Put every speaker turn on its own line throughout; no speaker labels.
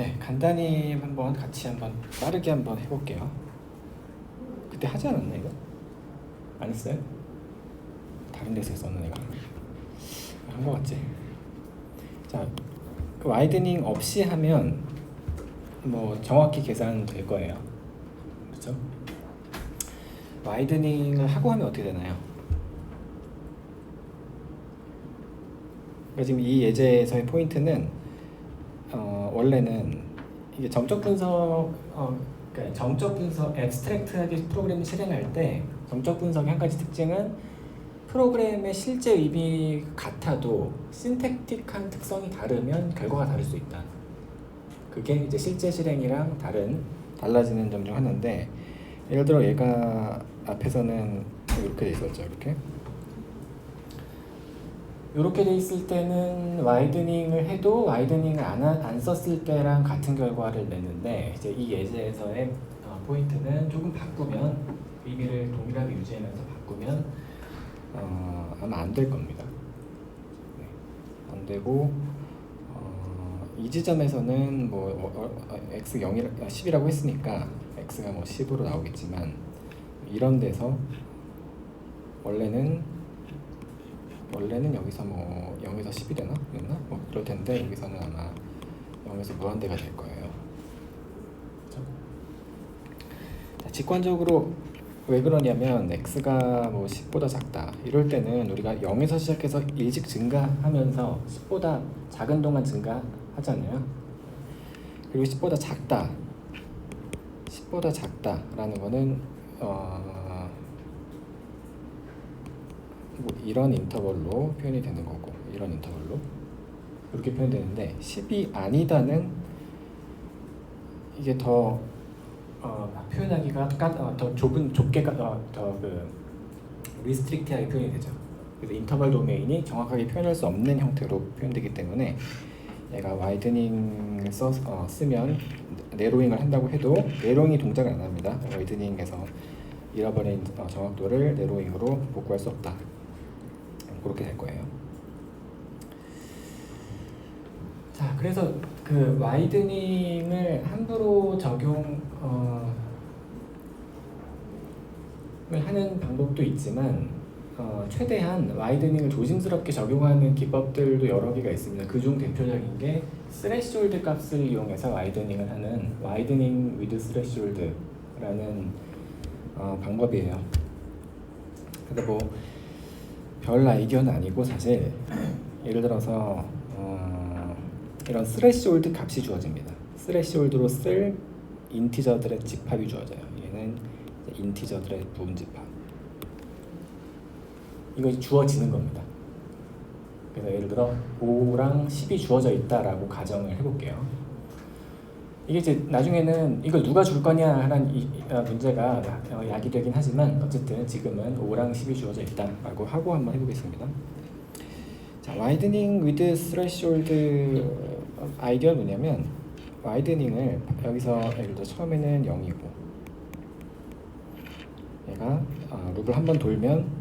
네, 간단히 한번 같이 한번 빠르게 한번 해볼게요. 그때 하지 않았나 이거? 안 했어요? 다른 데서 했었나 내가? 한 거 같지? 자, 그 와이드닝 없이 하면 뭐 정확히 계산될 거예요. 그렇죠? 와이드닝을 하고 하면 어떻게 되나요? 그러니까 지금 이 예제에서의 포인트는 원래는 이게 정적 분석, 그러니까 정적 분석, 앱스트랙트하게 프로그램을 실행할 때 정적 분석의 한 가지 특징은 프로그램의 실제 의미 같아도 신택틱한 특성이 다르면 결과가 다를 수 있다. 그게 이제 실제 실행이랑 달라지는 점 중 하나인데, 예를 들어 얘가 앞에서는 이렇게 돼 있었죠. 이렇게 돼 있을 때는 와이드닝을 해도 와이드닝을 안 썼을 때랑 같은 결과를 내는데, 이제 이 예제에서의 포인트는 조금 바꾸면, 의미를 동일하게 유지하면서 바꾸면 아마 안 될 겁니다. 네, 안 되고 이 지점에서는 x 10이라고 했으니까 x가 10으로 나오겠지만, 이런 데서 원래는 여기서 0에서 10이 되나? 그럴 텐데, 여기서는 아마 0에서 무한대가 될 거예요. 그렇죠? 자, 직관적으로 왜 그러냐면 x가 10보다 작다 이럴 때는 우리가 0에서 시작해서 일찍 증가하면서 10보다 작은 동안 증가하잖아요. 그리고 10보다 작다라는 거는 이런 인터벌로 표현이 되는 거고, 이런 인터벌로 이렇게 표현되는데, 10이 아니다는 이게 더 표현하기가 더 좁게 리스트릭트하게 표현이 되죠. 그래서 인터벌 도메인이 정확하게 표현할 수 없는 형태로 표현되기 때문에, 얘가 와이드닝을 쓰면 내로잉을 한다고 해도 내로잉이 동작을 안 합니다. 와이드닝에서 잃어버린 정확도를 내로잉으로 복구할 수 없다. 그렇게 될 거예요. 자, 그래서 그 와이드닝을 함부로 적용을 하는 방법도 있지만, 최대한 와이드닝을 조심스럽게 적용하는 기법들도 여러 개가 있습니다. 그중 대표적인 게 스레시홀드 값을 이용해서 와이드닝을 하는 와이드닝 위드 스레시홀드라는 방법이에요. 근데 별 아이디어는 아니고, 사실 예를 들어서 이런 스레시홀드 값이 주어집니다. 스레시홀드로 쓸 인티저들의 집합이 주어져요. 얘는 인티저들의 부분 집합. 이거 주어지는 겁니다. 그래서 예를 들어 5랑 10이 주어져 있다라고 가정을 해볼게요. 이게 이제 나중에는 이걸 누가 줄 거냐 하는 문제가 야기되긴 하지만, 어쨌든 지금은 5랑 10이 주어져 있다라고 하고 한번 해보겠습니다. 자, 와이드닝 위드 스레시홀드 아이디어는 뭐냐면, 와이드닝을 여기서 예를 들어 처음에는 0이고, 얘가 룹을 한번 돌면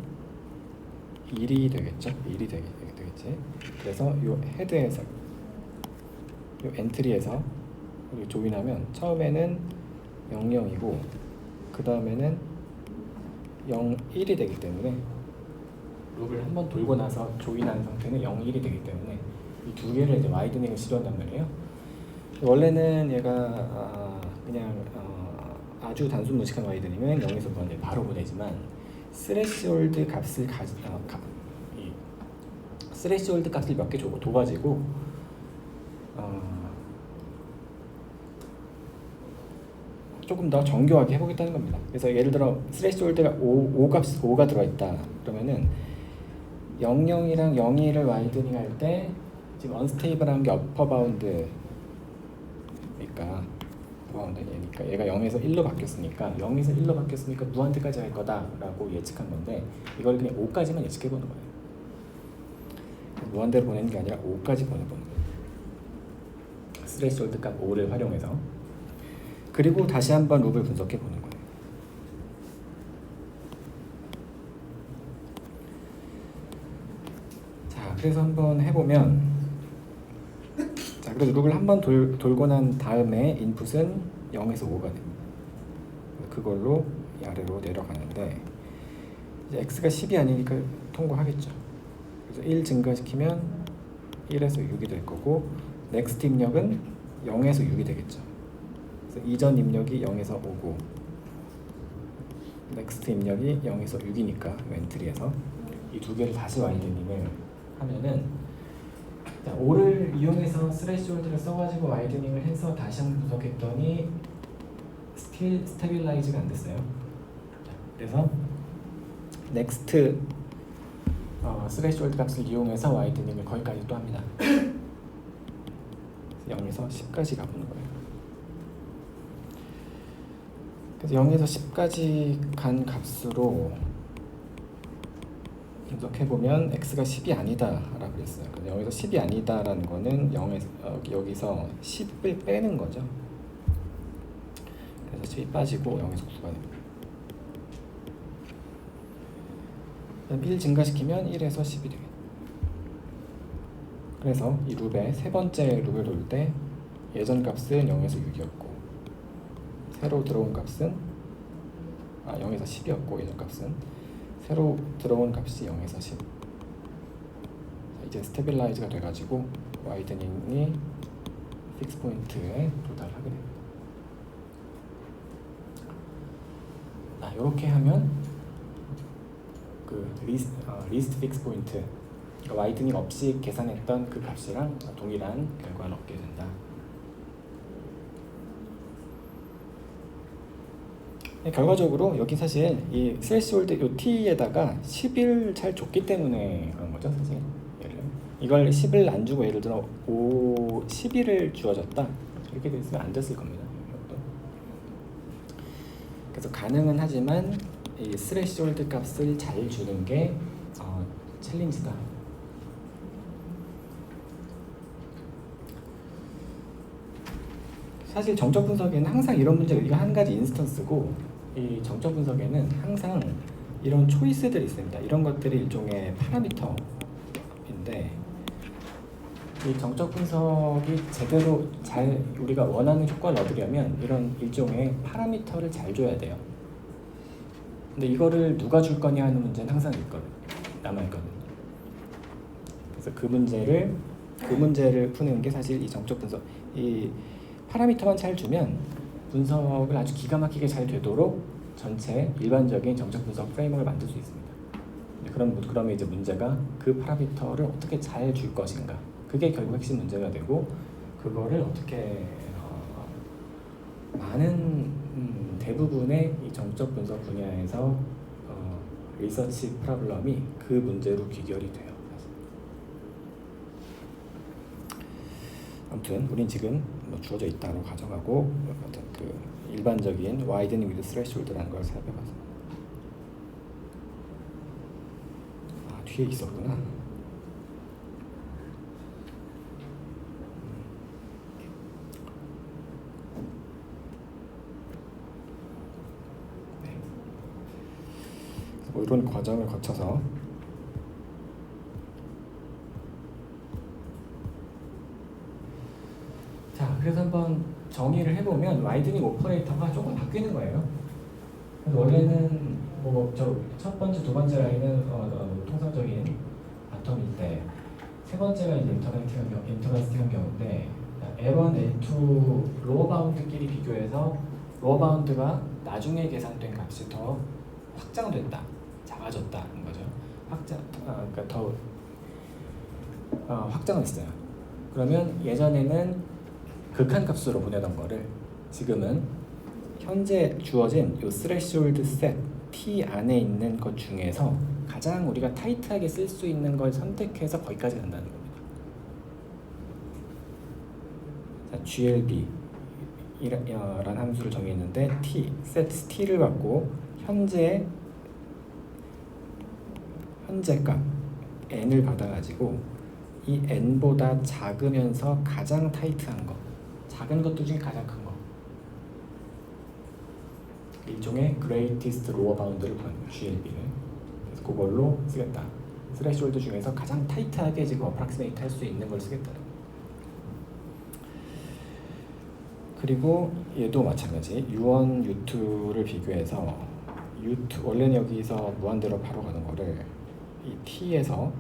1이 되겠죠? 1이 되겠지? 그래서 이 헤드에서, 이 엔트리에서 조인하면 처음에는 00이고 그 다음에는 01이 되기 때문에, 룹을 한번 돌고 나서 조인한 상태는 01이 되기 때문에 이 두 개를 이제 와이드닝을 시도한단 말이에요. 원래는 얘가 그냥 아주 단순 무식한 와이드닝은 0에서 무한대 바로 보내지만, 스레시홀드 값을 스레시홀드 값을 몇 개 둬가지고 조금 더 정교하게 해보겠다는 겁니다. 그래서 예를 들어 스레시홀드가 5가 들어있다 그러면은 00이랑 02를 와이드닝 할 때, 지금 언스테이블한 게 어퍼 바운드니까 얘가 0에서 1로 바뀌었으니까, 0에서 1로 바뀌었으니까 무한대까지 할 거다라고 예측한 건데, 이걸 그냥 5까지만 예측해보는 거예요. 무한대로 보내는 게 아니라 5까지 보내보는 거예요. 스레시홀드 값 5를 활용해서. 그리고 다시 한번 룹을 분석해 보는 거예요. 자, 그래서 한번 해보면, 자, 그래서 룩을 한번 돌고 난 다음에 인풋은 0에서 5가 됩니다. 그걸로 이 아래로 내려가는데 이제 x가 10이 아니니까 통과하겠죠. 그래서 1 증가시키면 1에서 6이 될 거고 next 입력은 0에서 6이 되겠죠. 그래서 이전 입력이 0에서 5고 next 입력이 0에서 6이니까 엔트리에서 이 두 개를 다시 와이드닝을 하면은 5를 이용해서 스레시홀드를 써가지고 와이드닝을 해서 다시 한번 분석했더니 스틸 스테빌라이즈가 안 됐어요. 그래서 next 스레시홀드 값을 이용해서 와이드닝을 거기까지 또 합니다. 0에서 10까지 가보는 거예요. 그래서 0에서 10까지 간 값으로 분석해보면 x가 10이 아니다 라고 그랬어요. 그래서 0에서 10이 아니다 라는 거는 0에서, 여기서 10을 빼는 거죠. 그래서 10이 빠지고 0에서 9가 됩니다. 1 증가시키면 1에서 10이 되겠다. 그래서 이 룹의 세 번째 룹을 돌 때 예전 값은 0에서 6이었고 새로 들어온 값은 0에서 10이었고 예전 값은 새로 들어온 값이 0에서 10. 이제 스테빌라이즈가 돼가지고 와이드닝이 픽스 포인트에 도달하게 됩니다. 이렇게 하면 그 리스트 픽스 포인트 와이드닝 없이 계산했던 그 값이랑 동일한 결과를 얻게 된다. 결과적으로 여기 사실 이 스레시홀드 요 t에다가 10을 잘 줬기 때문에 그런 거죠 사실. 이걸 10을 안 주고 예를 들어 11을 주어졌다 이렇게 됐으면 안 됐을 겁니다. 그래서 가능은 하지만 이 스레시홀드 값을 잘 주는 게 챌린지다. 사실 정적 분석에는 항상 이런 문제가 이거 한 가지 인스턴스고 이 정적 분석에는 항상 이런 초이스들이 있습니다. 이런 것들이 일종의 파라미터인데 이 정적 분석이 제대로 잘 우리가 원하는 효과를 얻으려면 이런 일종의 파라미터를 잘 줘야 돼요. 근데 이거를 누가 줄 거냐 하는 문제는 항상 남아있거든요. 그래서 그 문제를 푸는 게 사실 이 정적 분석, 이 파라미터만 잘 주면 분석을 아주 기가 막히게 잘 되도록 전체 일반적인 정적 분석 프레임워크를 만들 수 있습니다. 그러면 이제 문제가 그 파라미터를 어떻게 잘 줄 것인가, 그게 결국 핵심 문제가 되고 그거를 어떻게 많은 대부분의 이 정적 분석 분야에서 리서치 프로블럼이 그 문제로 귀결이 돼요. 아무튼 우린 지금 주어져 있다고 가정하고 어떤 그 일반적인 와이드닝 위드 스레시홀드라는 걸 살펴봤습니다. 뒤에 있었구나. 네. 뭐 이런 과정을 거쳐서 그래서 한번 정의를 해보면 와이드닝 오퍼레이터가 조금 바뀌는 거예요. 그래서 원래는 뭐 저 첫 번째, 두 번째 라인은 통상적인 바텀일 때, 세 번째가 이제 인터라스팅한 경우인데 L1, L2 로어 바운드끼리 비교해서 로어 바운드가 나중에 계산된 값이 더 확장됐다, 작아졌다는 거죠. 그러니까 더 확장을 했어요. 그러면 예전에는 극한값으로 보내던 거를 지금은 현재 주어진 이 스레시홀드 셋 T 안에 있는 것 중에서 가장 우리가 타이트하게 쓸 수 있는 걸 선택해서 거기까지 간다는 겁니다. 자, GLB 라는 함수를 정했는데 T, set T를 받고 현재 값 N을 받아가지고 이 N보다 작으면서 가장 타이트한 거, 작은 것들 중에 가장 큰 거, 일종의 greatest lower bound를 구하는 거예요, GLB를. 그래서 그걸로 쓰겠다. 스레시홀드 중에서 가장 타이트하게 지금 어프락시메이트 할 수 있는 걸 쓰겠다. 그리고 얘도 마찬가지. U1, U2를 비교해서 U2 원래는 여기서 무한대로 바로 가는 거를 이 T에서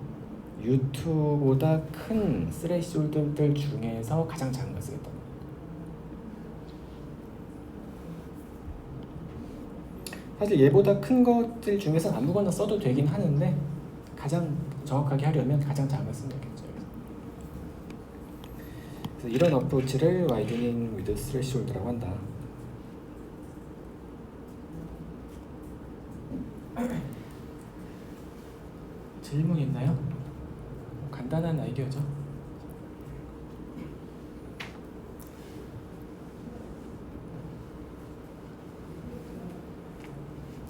U2보다 큰 스레시홀드들 중에서 가장 작은 걸 쓰겠다. 사실 얘보다 큰 것들 중에서 아무거나 써도 되긴 하는데 가장 정확하게 하려면 가장 작은 걸 쓰면 되겠죠. 그래서 이런 어프로치를 와이드닝 위드 스레시홀드라고 한다. 질문 있나요? 간단한 아이디어죠.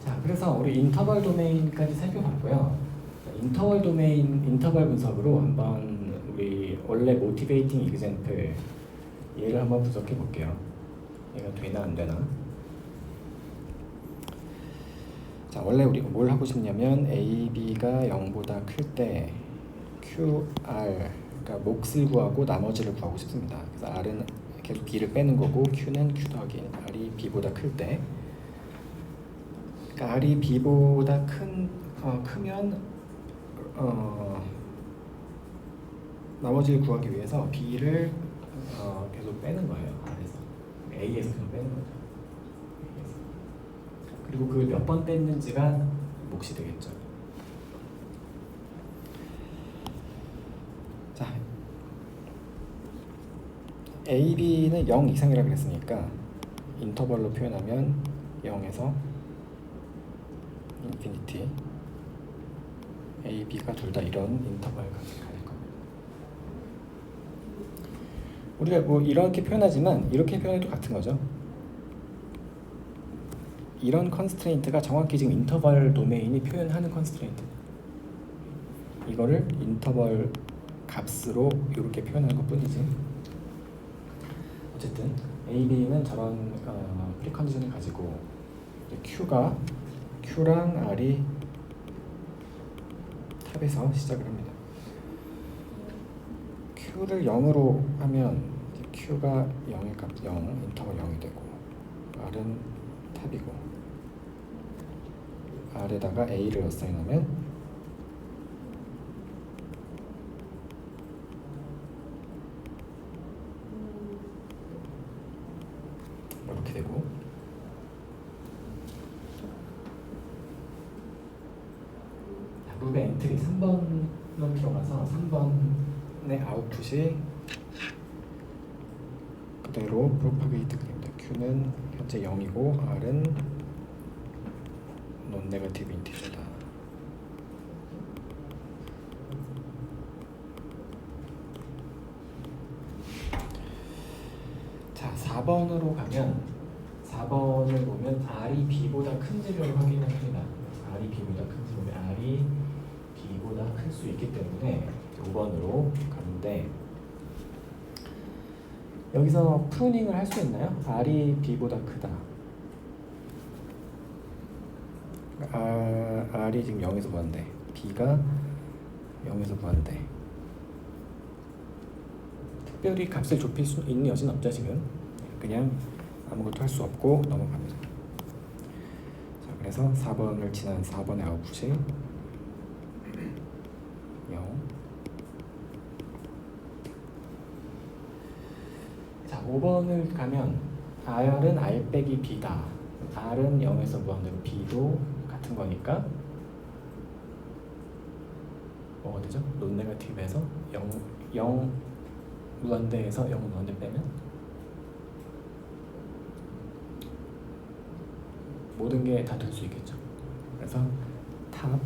자, 그래서 우리 인터벌 도메인까지 살펴봤고요. 인터벌 도메인, 인터벌 분석으로 한번 우리 원래 모티베이팅 이그젬플 얘를 한번 분석해 볼게요. 얘가 되나 안 되나? 자, 원래 우리 뭘 하고 싶냐면 A, B가 0보다 클 때 Q, R, 그러니까 몫을 구하고 나머지를 구하고 싶습니다. 그래서 R은 계속 B를 빼는 거고 Q는 Q 더하기 R이 B보다 클 때, 그러니까 R이 B보다 크면 나머지를 구하기 위해서 B를 계속 빼는 거예요. R에서 A에서 계속 빼는 거죠. 그리고 그 몇 번 뺐는지가 몫이 되겠죠. 자, A, B는 0 이상이라고 그랬으니까 인터벌로 표현하면 0에서 인피니티 A, B가 둘 다 이런 인터벌까지 가질 겁니다. 우리가 뭐 이렇게 표현하지만 이렇게 표현해도 같은 거죠. 이런 컨스트레인트가 정확히 지금 인터벌 도메인이 표현하는 컨스트레인트. 이거를 인터벌 값으로 이렇게 표현하는 것뿐이지. 어쨌든 A, B는 저런 프리컨디션을 가지고 Q랑 R이 탑에서 시작을 합니다. Q를 0으로 하면 Q가 0의 값 0, 인터벌 0이 되고 R은 탑이고 R에다가 A를 어사인하면 이렇게 되고, 룹의 엔트리 3번으로 들어가서 3번의 아웃풋이 그대로 프로파게이트 그립니다. Q는 현재 0이고 R은 논 네거티브 인티저다. 자, 4번으로 가면 4번을 보면 R이 B보다 큰지를 확인합니다. R이 B보다 큰지 보면 R이 B보다 클 수 있기 때문에 5번으로 가는데, 여기서 프루닝을 할 수 있나요? R이 B보다 크다. R이 지금 0에서 무한대, B가 0에서 무한대. 특별히 값을 좁힐 수 있는 여지는 없죠. 지금 그냥 아무것도 할 수 없고 넘어갑니다. 자, 그래서 4번을 지난 4번의 아웃풋이 0. 자, 5번을 가면 R은 R 빼기 B다. R은 0에서 무한대로 B도 같은 거니까 뭐가 되죠? 논 네거티브에서 0 무한대에서 0 무한대 빼면 모든 게 다 될 수 있겠죠. 그래서 탑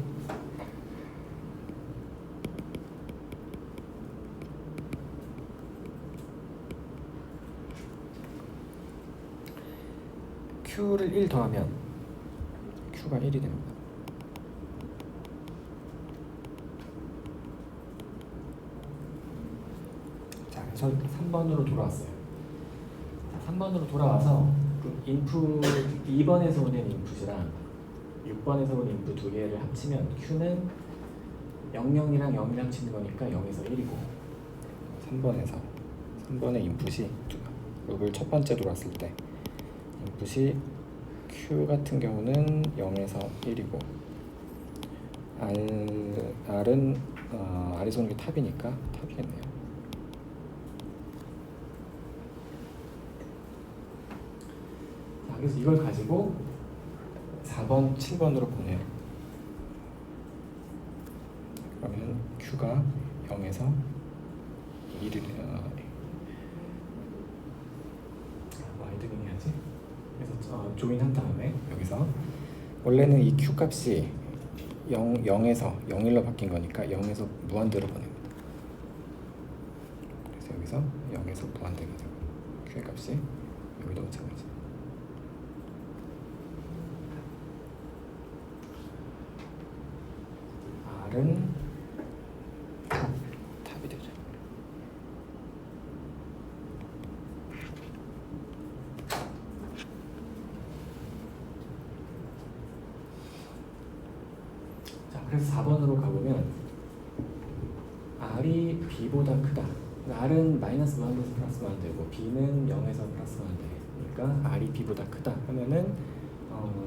Q를 1 더하면 Q가 1이 됩니다. 자, 그래서 3번으로 돌아왔어요. 자, 3번으로 돌아와서 그 인풋 2번에서 오는 인풋이랑 6번에서 오는 인풋 두 개를 합치면 Q는 00이랑 0을 합치는 거니까 0에서 1이고, 3번의 인풋이 룹을 첫 번째 돌았을 때 인풋이 Q 같은 경우는 0에서 1이고 R은 R에서 오는 게 탑이니까 탑이겠네요. 자, 그래서 이걸 가지고 4번, 7번으로 보내요. 그러면 Q가 0에서 1을 와이드닝 해야지. 그래서 조인한 다음에 여기서 원래는 이 Q 값이 0에서 01로 바뀐 거니까 0에서 무한대로 보냅니다. 그래서 여기서 0에서 무한대가 되고 Q의 값이 여기도 마찬가지. R은 탑이 되죠. 자, 그래서 4번으로 가보면 R이 B보다 크다. R은 마이너스 무한대에서 플러스 무한대고 B는 0에서 플러스 무한대니까 R이 B보다 크다 하면은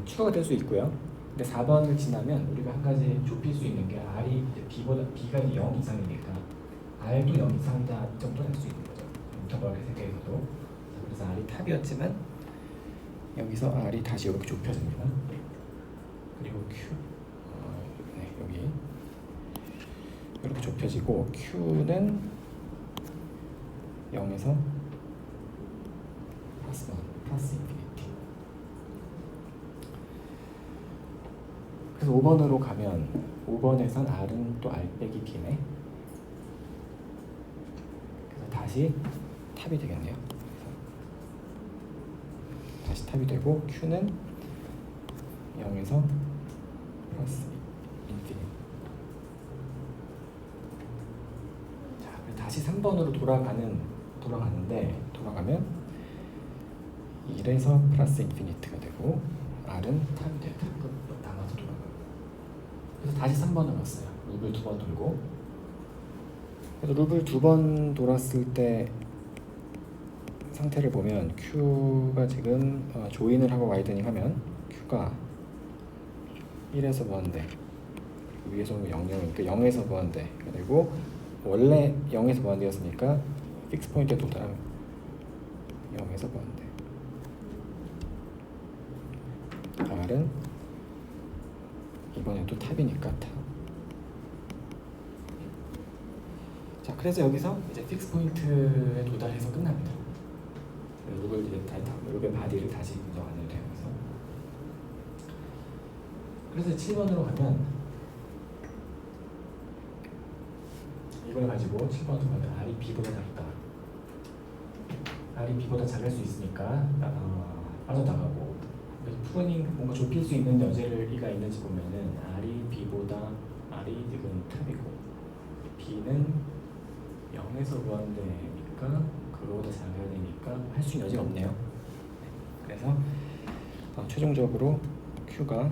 추가가 될 수 있고요. 근데 4번을 지나면 우리가 한 가지 좁힐 수 있는 게 R이 B보다 B가 0 이상이니까 R도 0 이상이다 이 정도 할 수 있는 거죠. 인터벌 세계에서도. 그래서 R이 탑이었지만 여기서 R이 다시 이렇게 좁혀집니다. 그리고 Q 네, 여기 이렇게 좁혀지고 Q는 0에서 플러스 인피니티. 그래서 5번으로 가면 5번에선 R은 또 R 빼기 B네. 그래서 다시 탑이 되겠네요. 그래서 다시 탑이 되고 Q는 0에서 플러스 인피니티. 자, 다시 3번으로 돌아가면 1에서 플러스 인피니트가 되고 R은 탑이 돼요. 탑으로 나눠서 돌아가고. 그래서 다시 3번을 왔어요. 룹을 2번 돌고. 그래서 룹을 2번 돌았을 때 상태를 보면 Q가 지금 조인을 하고 와이드닝 하면 Q가 1에서 무한대, 위에서 0,0이니까 0에서 무한대가 되고 원래 0에서 무한대였으니까 픽스 포인트에 도달하면 0에서 무한대. R은 이번에도 탑이니까 탑. 자, 그래서 여기서 이제 픽스 포인트에 도달해서 끝납니다. 룹을 이제 룹의 바디를 다시 인정하는 돼요. 그래서 7번으로 가면 이걸 가지고 7번으로 가면 R이 B보다 작다. R이 B보다 작을 수 있으니까 빠져나가고. 프로닝 뭔가 좁힐 수 있는 여지가 있는지 보면은 R이 지금 탑이고 B는 0에서 무한대니까 그거보다 작아야 되니까 할 수 있는 여지가 없네요. 그래서 최종적으로 Q가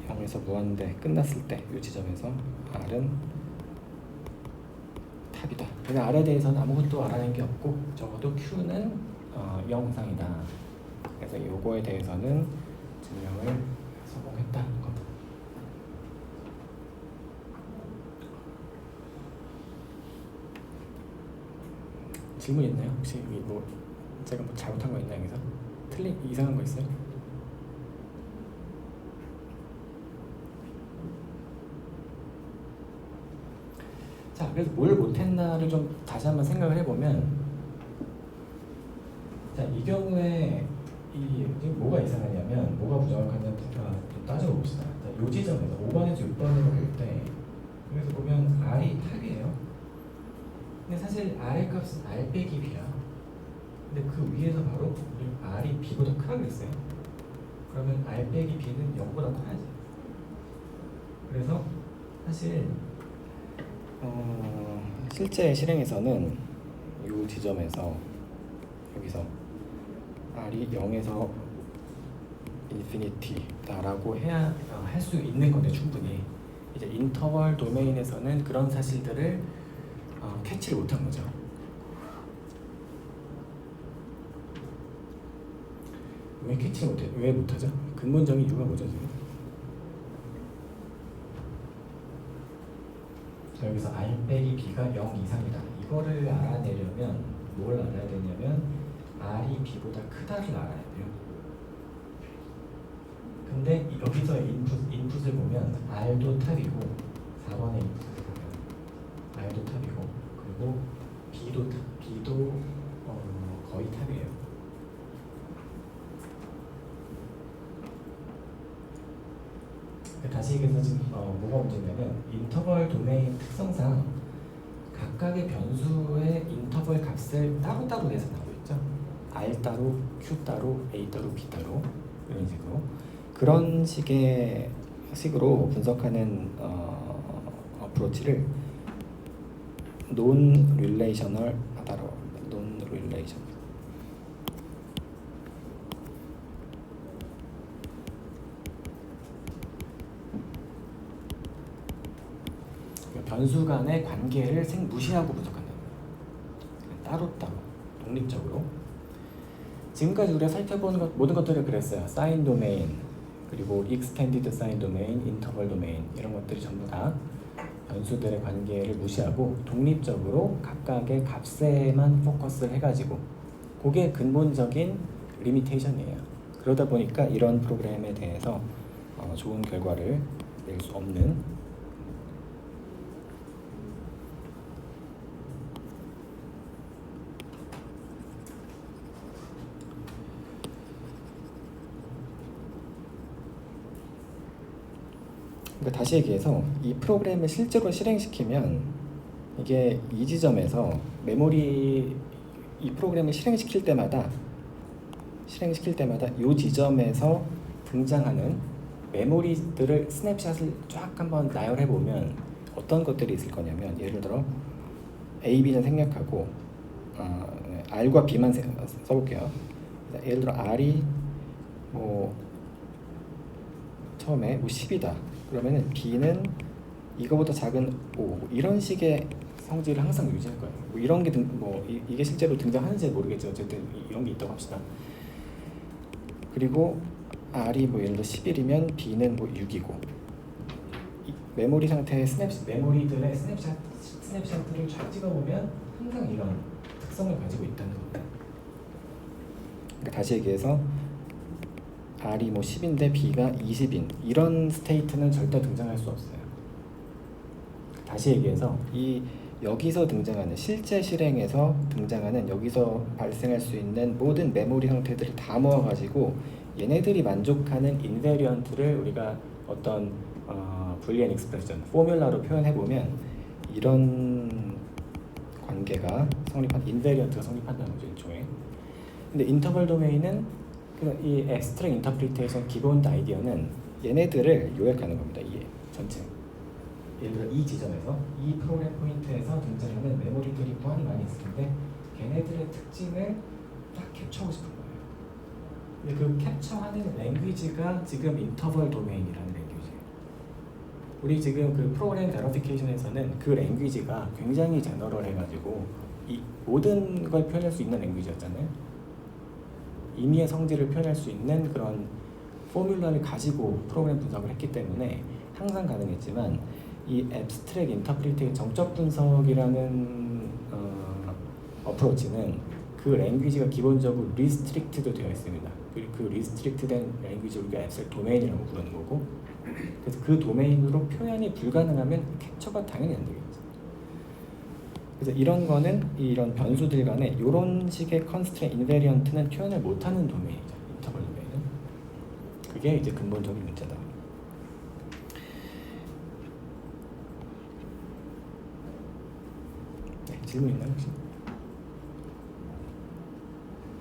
0에서 무한대 끝났을 때 이 지점에서 R은 탑이다. 그래서 R에 대해서는 아무것도 알아낸 게 없고 적어도 Q는 0 이상이다. 그래서 이거에 대해서는 증명을 성공했다는 겁니다. 질문 있나요? 혹시 뭐 제가 뭐 잘못한 거 있나요? 여기서 이상한 거 있어요? 자, 그래서 뭘 못했나를 좀 다시 한번 생각을 해보면, 자, 이 경우에 뭐가 이상하냐면 뭐가 부정확하냐면 좀 따져봅시다. 자, 요 지점에서 5번에서 6번으로 볼 때 여기서 보면 R이 탑이에요. 근데 사실 R의 값은 R 빼기 B야. 근데 그 위에서 바로 R이 B보다 크다고 그랬어요. 그러면 R 빼기 B는 0보다 커야지. 그래서 사실 실제 실행에서는 이 지점에서 여기서 R이 0에서 인피니티다라고 해야 할 수 있는 건데 충분히 이제 인터벌 도메인에서는 그런 사실들을 캐치를 못한 거죠. 왜 캐치를 못해? 왜 못하죠? 근본적인 이유가 뭐죠 지금? 자, 여기서 R 빼기 B가 0 이상이다. 이거를 알아내려면 뭘 알아야 되냐면 R이 B보다 크다를 알아야 돼요. 근데 여기서 인풋을 보면 R도 탑이고 4번의 인풋을 보면 R도 탑이고 그리고 B도 거의 탑이에요. 다시 얘기해서 지금 뭐가 문제냐면 인터벌 도메인 특성상 각각의 변수의 인터벌 값을 따로따로 계산하고 있죠. R 따로, Q 따로, A 따로, B 따로 이런 식으로 그런 식으로 분석하는 어프로치를 논 릴레이셔널 하다라고 합니다. 논 릴레이셔널. 변수 간의 관계를 무시하고 분석한다. 따로따로 독립적으로. 지금까지 우리가 살펴본 모든 것들을 그랬어요. 사인 도메인, 그리고 익스텐디드 사인 도메인, 인터벌 도메인 이런 것들이 전부 다 변수들의 관계를 무시하고 독립적으로 각각의 값에만 포커스를 해가지고 그게 근본적인 리미테이션이에요. 그러다 보니까 이런 프로그램에 대해서 좋은 결과를 낼 수 없는 그러니까 다시 얘기해서 이 프로그램을 실제로 실행시키면 이게 이 지점에서 이 프로그램을 실행시킬 때마다 이 지점에서 등장하는 메모리들을 스냅샷을 쫙 한번 나열해 보면 어떤 것들이 있을 거냐면 예를 들어 A, B는 생략하고 R과 B만 써볼게요. 예를 들어 R이 처음에 10이다. 그러면은 B는 이거보다 작은 5 이런 식의 성질을 항상 유지할 거예요. 이런 게 이게 실제로 등장하는지 모르겠죠. 어쨌든 이런 게 있다고 합시다. 그리고 R이 예를 들어 11이면 B는 6이고 메모리 상태의 메모리들의 스냅샷들을 쫙 찍어보면 항상 이런 특성을 가지고 있다는 겁니다. 그러니까 다시 얘기해서 R이 10인데 B가 20인 이런 스테이트는 절대 등장할 수 없어요. 다시 얘기해서 여기서 등장하는 실제 실행에서 등장하는 여기서 발생할 수 있는 모든 메모리 형태들을 다 모아가지고 얘네들이 만족하는 인베리언트를 우리가 어떤 불리언 익스프레션 포뮬라로 표현해보면 이런 관계가 인베리언트가 성립한다는 거죠. 일종의. 근데 인터벌 도메인은 이 앱스트랙 인터프리테이션 기본 아이디어는 얘네들을 요약하는 겁니다. 이 전체. 예를 들어 이 지점에서 이 프로그램 포인트에서 등장하는 메모리들이 무한히 많이 있을 텐데 걔네들의 특징을 딱 캡처하고 싶은 거예요. 근데 그 캡처하는 랭귀지가 지금 인터벌 도메인이라는 랭귀지예요. 우리 지금 그 프로그램 베리피케이션에서는 그 랭귀지가 굉장히 제너럴해가지고 이 모든 걸 표현할 수 있는 랭귀지였잖아요. 임의의 성질을 표현할 수 있는 그런 포뮬러를 가지고 프로그램 분석을 했기 때문에 항상 가능했지만 이 앱스트랙 인터프리테이션 정적 분석이라는 어프로치는 그 랭귀지가 기본적으로 리스트릭트도 되어 있습니다. 그리고 그 리스트릭트된 랭귀지를 우리가 앱스트랙 도메인이라고 부르는 거고 그래서 그 도메인으로 표현이 불가능하면 캡처가 당연히 안 되겠죠. 그래서 이런 거는 이런 변수들 간에 이런 식의 컨스트레인 인베리언트는 표현을 못하는 도메인이죠. 인터벌 도메인은. 그게 이제 근본적인 문제다. 네, 질문 있나요 혹시?